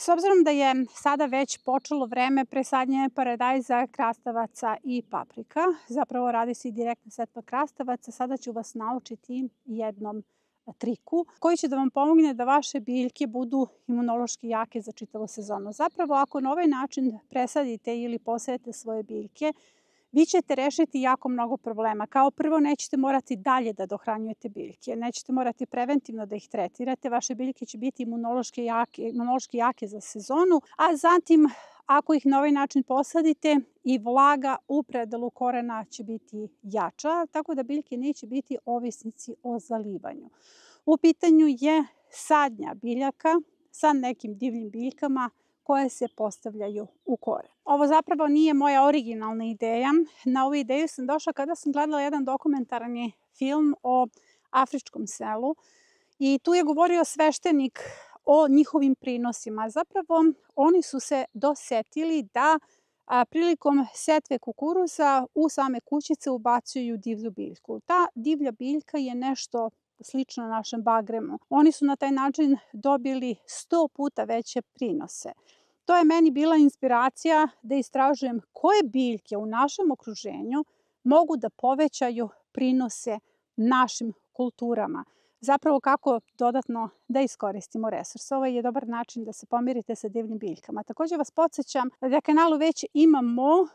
S obzirom da je sada već počelo vreme presadnje paradajza, krastavaca i paprika, zapravo radi se i direktna setva krastavaca, sada ću vas naučiti jednom triku koji će da vam pomogne da vaše biljke budu imunološki jake za čitavu sezonu. Zapravo, ako na ovaj način presadite ili posejete svoje biljke, vi ćete rešiti jako mnogo problema. Kao prvo, nećete morati dalje da dohranjujete biljke, nećete morati preventivno da ih tretirate, vaše biljke će biti imunološki jake za sezonu, a zatim, ako ih na ovaj način posadite, i vlaga u predelu korena će biti jača, tako da biljke neće biti ovisnici o zalivanju. U pitanju je sadnja biljaka sa nekim divljim biljkama koje se postavljaju u koren. Ovo zapravo nije moja originalna ideja. Na ovu ideju sam došla kada sam gledala jedan dokumentarni film o afričkom selu i tu je govorio sveštenik o njihovim prinosima. Zapravo, oni su se dosetili da prilikom setve kukuruza u same kućice ubacuju divlju biljku. Ta divlja biljka je nešto slično našem bagremu. Oni su na taj način dobili 100 puta veće prinose. To je meni bila inspiracija da istražujem koje biljke u našem okruženju mogu da povećaju prinose našim kulturama. Zapravo, kako dodatno da iskoristimo resurs. Ovo je dobar način da se pomirite sa divljim biljkama. Takođe vas podsjećam da na kanalu već imamo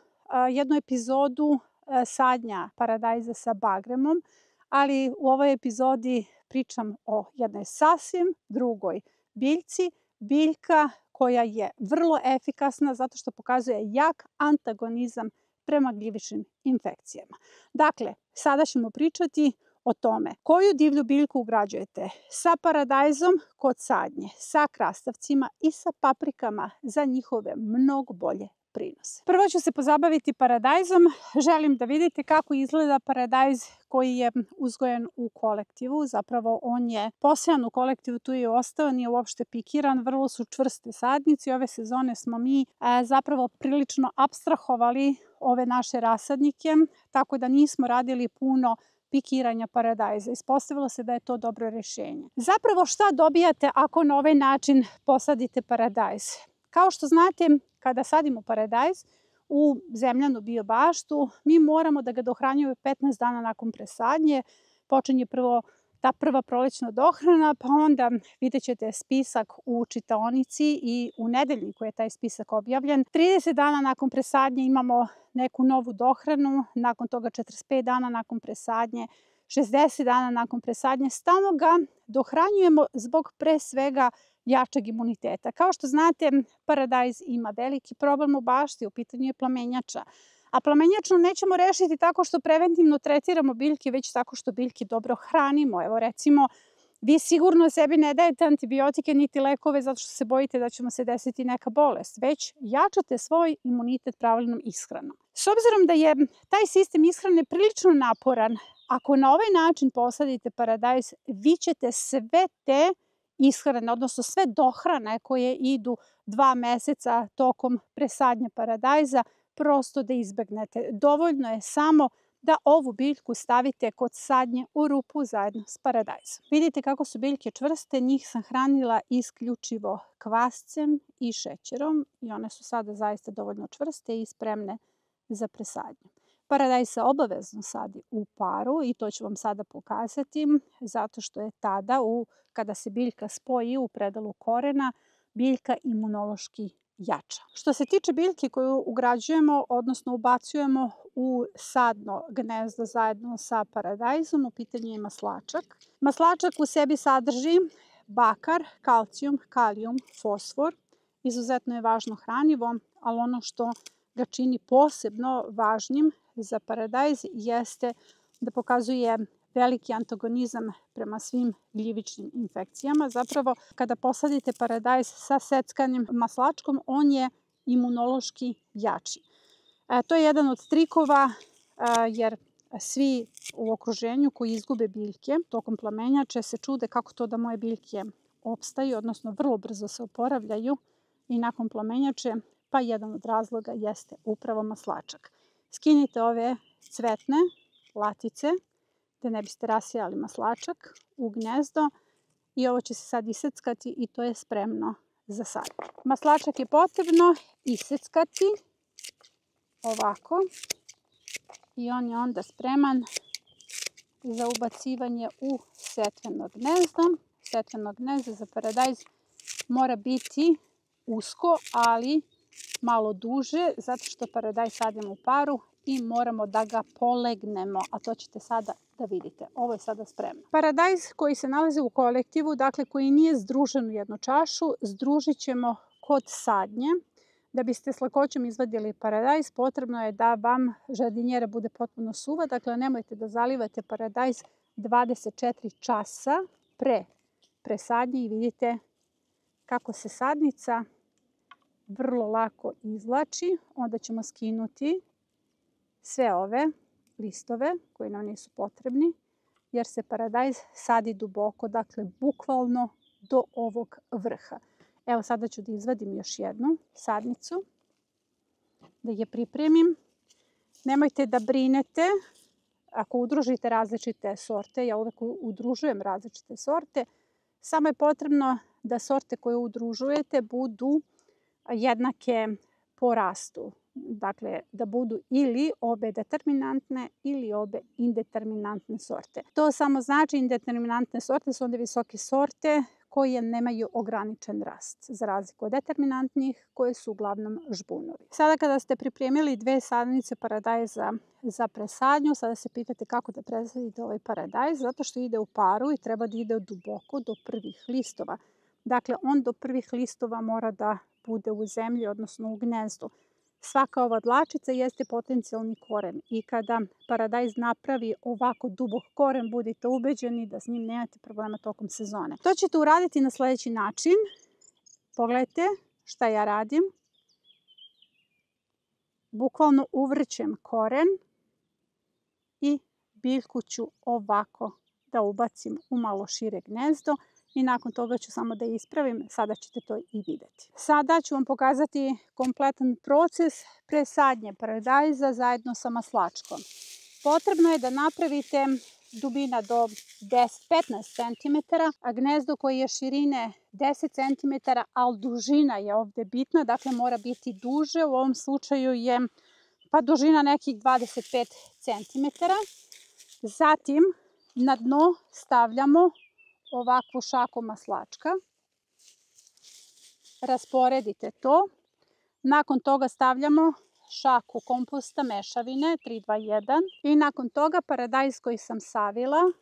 jednu epizodu sadnja paradajza sa bagremom, ali u ovoj epizodi pričam o jednoj sasvim drugoj biljci. Biljka koja je vrlo efikasna zato što pokazuje jak antagonizam prema gljivičnim infekcijama. Dakle, sada ćemo pričati o tome koju divlju biljku ugrađujete sa paradajzom kod sadnje, sa krastavcima i sa paprikama za njihove mnogo bolje prinose. Prvo ću se pozabaviti paradajzom. Želim da vidite kako izgleda paradajz koji je uzgojen u kolektivu. Zapravo, on je posejan u kolektivu, tu je ostao, nije uopšte pikiran, vrlo su čvrste sadnice. Ove sezone smo mi zapravo prilično apstrahovali ove naše rasadnike, tako da nismo radili puno pikiranja paradajza. Ispostavilo se da je to dobro rešenje. Zapravo, šta dobijate ako na ovaj način posadite paradajz? Kao što znate, kada sadimo paradajz u zemljanu biobaštu, mi moramo da ga dohranjujemo 15 dana nakon presadnje. Počinje prvo ta prva prolećna dohrana, pa onda vidjet ćete spisak u čitaonici i u nedeljniku je taj spisak objavljen. 30 dana nakon presadnje imamo neku novu dohranu, nakon toga 45 dana nakon presadnje, 60 dana nakon presadnje. Stalno ga dohranjujemo zbog pre svega jačeg imuniteta. Kao što znate, paradajz ima veliki problem u bašti, u pitanju je plamenjača. A plamenjaču nećemo rešiti tako što preventivno tretiramo biljke, već tako što biljke dobro hranimo. Evo recimo, vi sigurno sebi ne dajete antibiotike niti lekove zato što se bojite da će vam se desiti neka bolest, već jačate svoj imunitet pravilnom ishranom. S obzirom da je taj sistem ishrane prilično naporan, ako na ovaj način posadite paradajz, vi ćete sve te ishrane, odnosno sve dohrane koje idu 2 meseca tokom presadnje paradajza, prosto da izbegnete. Dovoljno je samo da ovu biljku stavite kod sadnje u rupu zajedno s paradajzom. Vidite kako su biljke čvrste, njih sam hranila isključivo kvascem i šećerom i one su sada zaista dovoljno čvrste i spremne za presadnju. Paradajz se obavezno sadi u paru i to ću vam sada pokazati zato što je tada, kada se biljka spoji u predelu korena, biljka imunološki jača. Što se tiče biljke koju ugrađujemo, odnosno ubacujemo u sadno gnezdo zajedno sa paradajzom, u pitanju je maslačak. Maslačak u sebi sadrži bakar, kalcijum, kalijum, fosfor. Izuzetno je važno hranivo, ali ono što ga čini posebno važnim za paradajz jeste da pokazuje veliki antagonizam prema svim gljivičnim infekcijama. Zapravo, kada posadite paradajz sa seckanim maslačkom, on je imunološki jači. To je jedan od trikova, jer svi u okruženju koji izgube biljke tokom plamenjače se čude kako to da moje biljke opstaju, odnosno vrlo brzo se oporavljaju i nakon plamenjače, pa jedan od razloga jeste upravo maslačak. Skinite ove cvetne latice da ne biste rasijali maslačak u gnezdo i ovo će se sad iseckati i to je spremno za sadnju. Maslačak je potrebno iseckati ovako i on je onda spreman za ubacivanje u setveno gnezdo. Setveno gnezdo za paradajz mora biti usko, ali malo duže, zato što paradajz sadimo u paru i moramo da ga polegnemo, a to ćete sada da vidite. Ovo je sada spremno. Paradajz koji se nalazi u kolektivu, dakle koji nije združen u jednu čašu, združit ćemo kod sadnje. Da biste s lakoćom izvadili paradajz, potrebno je da vam žardinjera bude potpuno suva, dakle nemojte da zalivate paradajz 24 časa pre sadnje i vidite kako se sadnica vrlo lako izvlači. Onda ćemo skinuti sve ove listove koji nam nisu potrebni, jer se paradajz sadi duboko, dakle bukvalno do ovog vrha. Evo sada ću da izvadim još jednu sadnicu, da je pripremim. Nemojte da brinete ako udružite različite sorte, ja uvek udružujem različite sorte, samo je potrebno da sorte koje udružujete budu jednake po rastu. Dakle, da budu ili obe determinantne ili obe indeterminantne sorte. To samo znači indeterminantne sorte su onda visoke sorte koje nemaju ograničen rast, za razliku od determinantnih koje su uglavnom žbunovi. Sada kada ste pripremili 2 sadnice paradajza za presadnju, sada se pitate kako da presadite ovaj paradajz, zato što ide u paru i treba da ide duboko do prvih listova. Dakle, on do prvih listova mora da bude u zemlji, odnosno u gnezdu. Svaka ova dlačica jeste potencijalni koren i kada paradajz napravi ovako dubok koren, budite ubeđeni da s njim nemate problema tokom sezone. To ćete uraditi na sledeći način. Pogledajte šta ja radim. Bukvalno uvrćem koren i biljku ću ovako da ubacim u malo šire gnezdo. I nakon toga ću samo da ispravim, sada ćete to i videti. Sada ću vam pokazati kompletan proces presadnje paradajza zajedno sa maslačkom. Potrebno je da napravite dubina do 10-15 cm, a gnezdo koje je širine 10 cm, ali dužina je ovde bitna, dakle mora biti duže, u ovom slučaju je dužina nekih 25 cm. Zatim na dno stavljamo ovakvu šaku maslačka. Rasporedite to. Nakon toga stavljamo šaku komposta mešavine 3-2-1 i nakon toga paradajz koji sam savila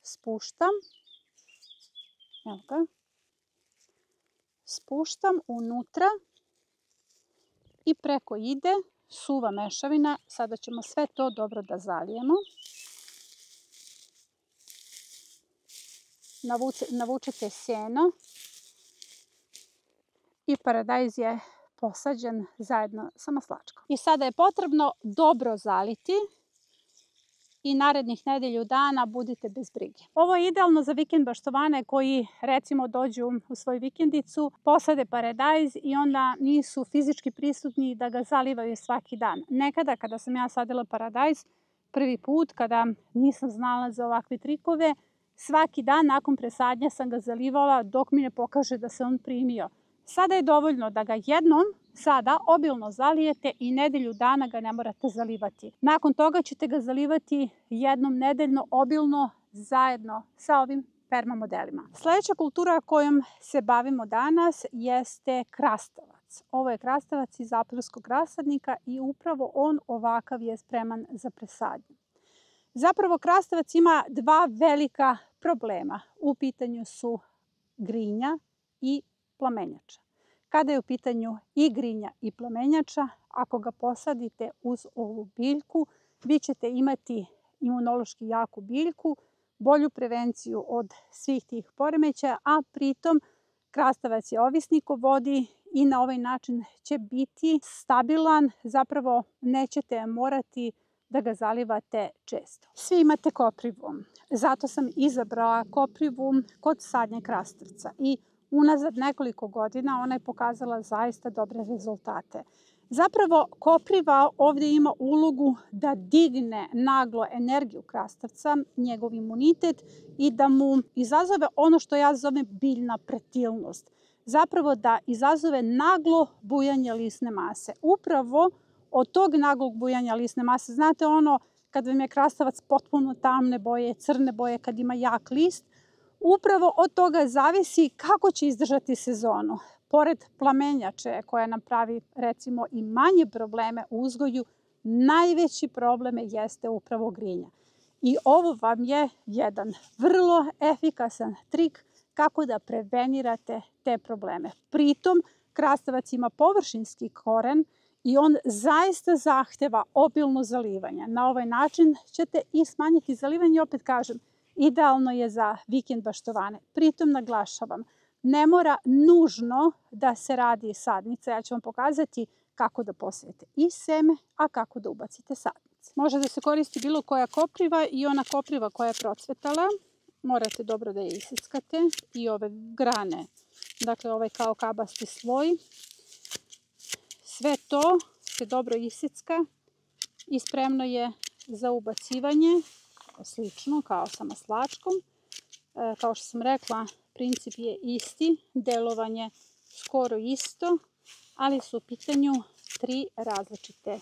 spuštam. Evo ga. Spuštam unutra i preko ide suva mešavina. Sada ćemo sve to dobro da zalijemo. Navučete seno i paradajz je posađen zajedno sa maslačkom. I sada je potrebno dobro zaliti i narednih nedelju dana budite bez brige. Ovo je idealno za vikend baštovane koji recimo dođu u svoju vikendicu, posade paradajz i onda nisu fizički prisutni da ga zalivaju svaki dan. Nekada kada sam ja sadila paradajz prvi put, kada nisam znala za ovakve trikove, svaki dan nakon presadnja sam ga zalivala dok mi ne pokaže da se on primio. Sada je dovoljno da ga jednom sada obilno zalijete i nedelju dana ga ne morate zalivati. Nakon toga ćete ga zalivati jednom nedeljno obilno zajedno sa ovim permamodelima. Sledeća kultura kojom se bavimo danas jeste krastavac. Ovo je krastavac iz aprilskog rasadnika i upravo on ovakav je spreman za presadnju. Zapravo krastavac ima 2 velika problema. U pitanju su grinja i plamenjača. Kada je u pitanju i grinja i plamenjača, ako ga posadite uz ovu biljku, vi ćete imati imunološki jaku biljku, bolju prevenciju od svih tih poremećaja, a pritom krastavac je ovisnik o vodi i na ovaj način će biti stabilan, zapravo nećete morati da ga zalivate često. Svi imate koprivu, zato sam izabrala koprivu kod sadnje krastavca i unazad nekoliko godina ona je pokazala zaista dobre rezultate. Zapravo kopriva ovdje ima ulogu da digne naglo energiju krastavca, njegov imunitet i da mu izazove ono što ja zovem biljna pretilnost. zapravo da izazove naglo bujanje lisne mase. Upravo od tog naglog bujanja lisne mase, znate ono kad vam je krastavac potpuno tamne boje, crne boje, kad ima jak list, upravo od toga zavisi kako će izdržati sezonu. Pored plamenjače koja nam pravi recimo i manje probleme u uzgoju, najveći problem jeste upravo grinja. I ovo vam je jedan vrlo efikasan trik kako da prevenirate te probleme. Pritom, krastavac ima površinski koren i on zaista zahteva obilno zalivanje. Na ovaj način ćete i smanjiti zalivanje, opet kažem, idealno je za vikend baštovane. Pritom naglašavam, ne mora nužno da se radi sadnica. Ja ću vam pokazati kako da posijete i seme, a kako da ubacite sadnice. Može da se koristi bilo koja kopriva i ona kopriva koja je procvetala. Morate dobro da je isickate i ove grane, dakle ovaj kao kabasti sloj. Sve to se dobro isicka i spremno je za ubacivanje, slično kao sa maslačkom. Kao što sam rekla, princip je isti, delovanje skoro isto, ali su u pitanju 3 različite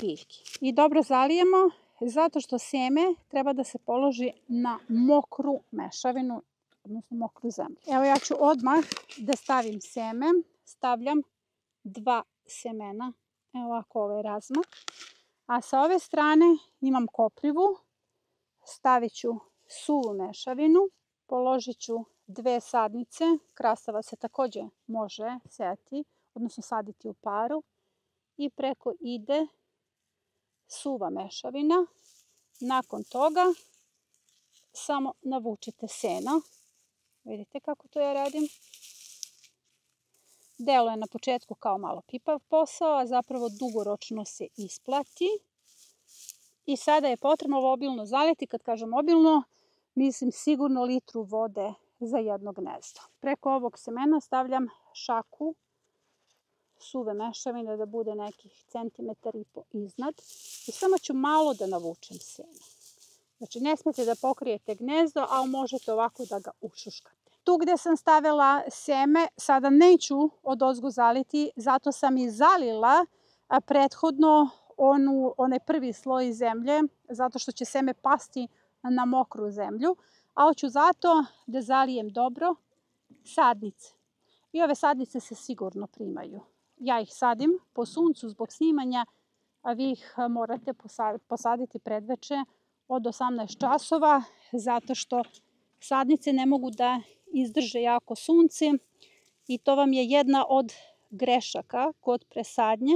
biljke. I dobro zalijemo zato što seme treba da se položi na mokru mešavinu, odnosno mokru zemlju. Evo ja ću odmah da stavim seme. Stavljam 2 semena, evo ovako ovaj razmak. A sa ove strane imam koprivu, stavit ću suvu mešavinu, položit ću 2 sadnice. Krastavac se također može sejati, odnosno saditi u paru. I preko ide suva mešavina. Nakon toga samo navučite seno. Vidite kako to ja radim. Delo je na početku kao malo pipav posao, a zapravo dugoročno se isplati. I sada je potrebno ovo obilno zaliti. Kad kažem obilno, mislim sigurno litru vode za jedno gnezdo. Preko ovog semena stavljam šaku suve mešavine da bude nekih centimetar i po iznad. I samo ću malo da navučem seme. Znači ne smijete da pokrijete gnezdo, ali možete ovako da ga ušuškate. Tu gdje sam stavila seme, sada neću odozgo zaliti, zato sam i zalila prethodno onaj prvi sloj zemlje, zato što će seme pasti na mokru zemlju, a hoću zato da zalijem dobro sadnice. I ove sadnice se sigurno primaju. Ja ih sadim po suncu zbog snimanja, a vi ih morate posaditi predveče od 18 časova, zato što sadnice ne mogu da izdrže jako sunce i to vam je jedna od grešaka kod presadnje,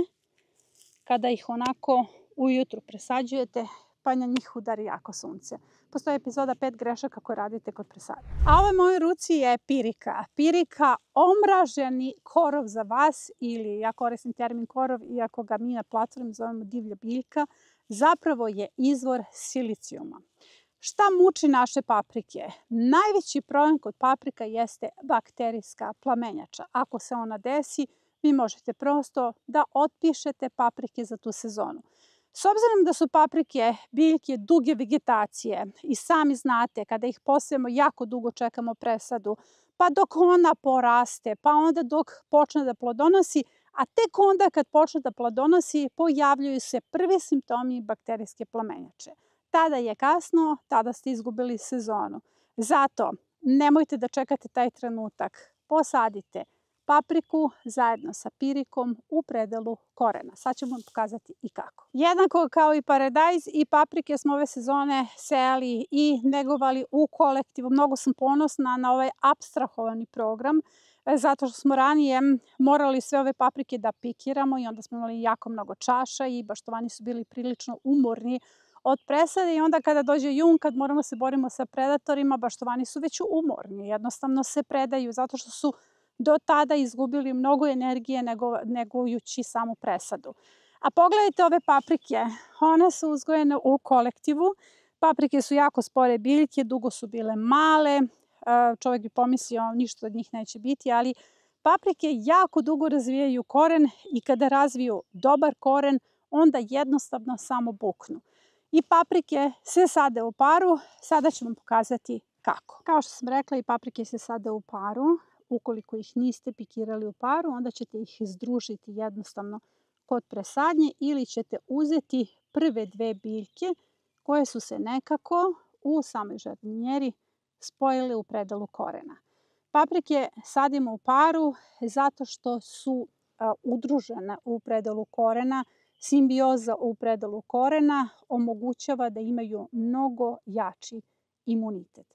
kada ih onako ujutru presađujete pa na njih udari jako sunce. Postoji epizoda 5 grešaka koje radite kod presadnje. A ove moje ruci je pirika. Pirika, omraženi korov za vas, ili ja koristim termin korov, iako ga mi na platformi zovemo divlja biljka, zapravo je izvor silicijuma. Šta muči naše paprike? Najveći problem kod paprika jeste bakterijska plamenjača. Ako se ona desi, vi možete prosto da otpišete paprike za tu sezonu. S obzirom da su paprike biljke duge vegetacije i sami znate kada ih posijemo jako dugo čekamo presadu, pa dok ona poraste, pa onda dok počne da plodonosi, a tek onda kad počne da plodonosi pojavljuju se prvi simptomi bakterijske plamenjače. Tada je kasno, tada ste izgubili sezonu. Zato nemojte da čekate taj trenutak. Posadite papriku zajedno sa pirikom u predelu korena. Sad ćemo vam pokazati i kako. Jednako kao i paradajz i paprike smo ove sezone sejali i negovali u kolektivu. Mnogo sam ponosna na ovaj apstrahovani program, zato što smo ranije morali sve ove paprike da pikiramo i onda smo imali jako mnogo čaša i baštovani su bili prilično umorni od presade i onda kada dođe jun, kad moramo se borimo sa predatorima, baštovani su već umorni. Jednostavno se predaju zato što su do tada izgubili mnogo energije negujući samu presadu. A pogledajte ove paprike. One su uzgojene u kolektivu. Paprike su jako spore biljke, dugo su bile male. Čovjek bi pomislio ništa od njih neće biti, ali paprike jako dugo razvijaju koren i kada razviju dobar koren, onda jednostavno samo buknu. I paprike se sade u paru. Sada ću vam pokazati kako. Kao što sam rekla, i paprike se sade u paru. Ukoliko ih niste pikirali u paru, onda ćete ih združiti jednostavno kod presadnje ili ćete uzeti prve dve biljke koje su se nekako u samoj žardinjeri spojile u predalu korena. Paprike sadimo u paru zato što su udružene u predalu korena. Simbioza u predalu korena omogućava da imaju mnogo jači imunitet.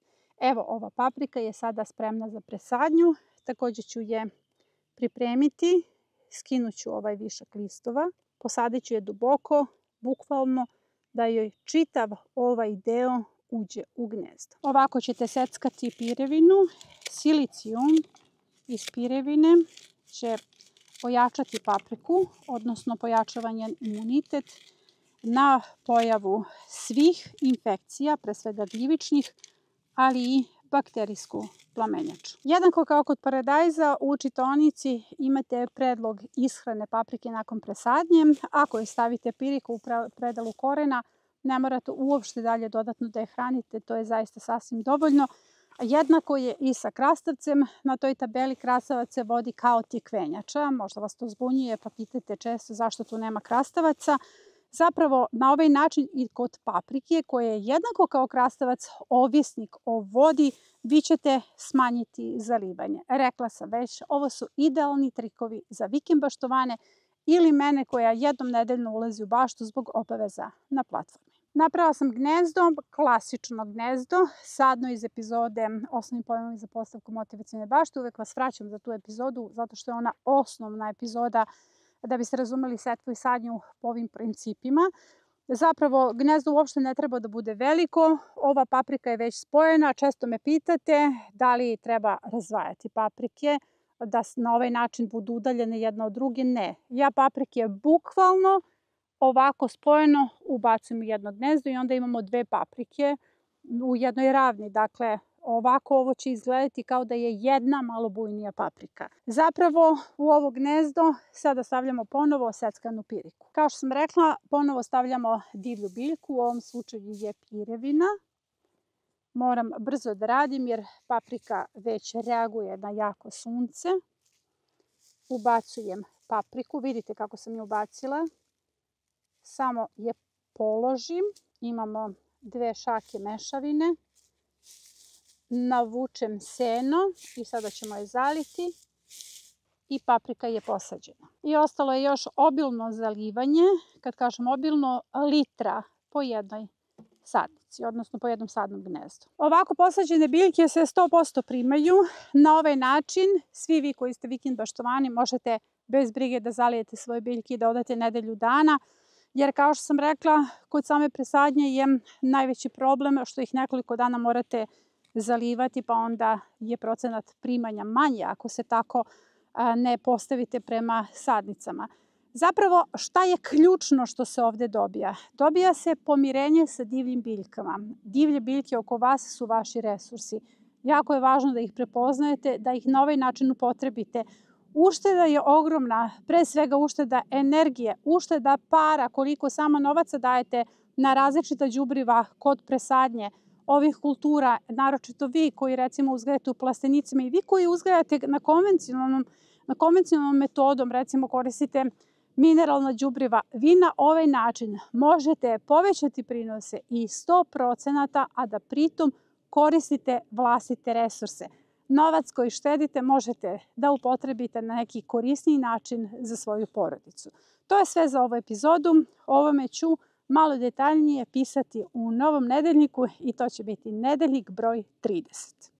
Evo, ova paprika je sada spremna za presadnju. Također ću je pripremiti. Skinut ću ovaj višak listova. Posadit ću je duboko, bukvalno da joj čitav ovaj deo uđe u gnezdo. Ovako ćete seckati pirevinu. Silicijum iz pirevine će pojačati papriku, odnosno pojačava njen imunitet na pojavu svih infekcija, pre svega gljivičnih, ali i bakterijsku plamenjaču. Jednako kao kod paradajza, u čitaonici imate predlog ishrane paprike nakon presadnje. Ako je stavite piriku u predalu korena, ne morate uopšte dalje dodatno da je hranite, to je zaista sasvim dovoljno. Jednako je i sa krastavcem. Na toj tabeli krastavac se vodi kao tikvenjača. Možda vas to zbunjuje pa pitate često zašto tu nema krastavaca. Zapravo, na ovaj način i kod paprike, koja je jednako kao krastavac ovisnik o vodi, vi ćete smanjiti zalivanje. Rekla sam već, ovo su idealni trikovi za vikend-baštovane ili mene koja jednom nedeljno ulazi u baštu zbog obaveza na platformi. Napravila sam gnezdo, klasično gnezdo, sadno iz epizode Osnovni pojmovi za postavku motivacione bašte. Uvek vas vraćam za tu epizodu, zato što je ona osnovna epizoda da biste razumeli setvu i sadnju po ovim principima. Zapravo, gnezdo uopšte ne treba da bude veliko. Ova paprika je već spojena. Često me pitate da li treba razdvajati paprike, da na ovaj način budu udaljene jedna od druge. Ne. Ja paprike bukvalno ovako spojeno ubacujem u jedno gnezdo i onda imamo dve paprike u jednoj ravni. Dakle, ovako ovo će izgledati kao da je jedna malo bujnija paprika. Zapravo, u ovo gnezdo sada stavljamo ponovo seckanu piriku. Kao što sam rekla, ponovo stavljamo divlju biljku, u ovom slučaju je pirevina. Moram brzo da radim jer paprika već reaguje na jako sunce. Ubacujem papriku, vidite kako sam je ubacila. Samo je položim, imamo 2 šake mešavine. Navučem seno i sada ćemo je zaliti i paprika je posađena. I ostalo je još obilno zalivanje, kad kažem obilno, litra po jednoj sadnici, odnosno po jednom sadnom gnezdu. Ovako posađene biljke se 100% primaju. Na ovaj način svi vi koji ste vikend baštovani možete bez brige da zalijete svoje biljke i da odate nedelju dana. Jer kao što sam rekla, kod same presadnje je najveći problem što ih nekoliko dana morate zalivati, pa onda je procenat primanja manji ako se tako ne postavite prema sadnicama. Zapravo, šta je ključno što se ovde dobija? Dobija se pomirenje sa divljim biljkama. Divlje biljke oko vas su vaši resursi. Jako je važno da ih prepoznajete, da ih na ovaj način upotrebite. Ušteda je ogromna, pre svega ušteda energije, ušteda para, koliko samo novaca dajete na različita đubriva kod presadnje ovih kultura, naročito vi koji recimo uzgajate u plastenicima i vi koji uzgajate na konvencionalnom metodom, recimo koristite mineralna đubriva, vi na ovaj način možete povećati prinose i 100%, a da pritom koristite vlastite resurse. Novac koji štedite možete da upotrebite na neki korisniji način za svoju porodicu. To je sve za ovu epizodu. O ovome ću malo detaljnije pisati u novom nedeljniku i to će biti nedeljnik broj 30.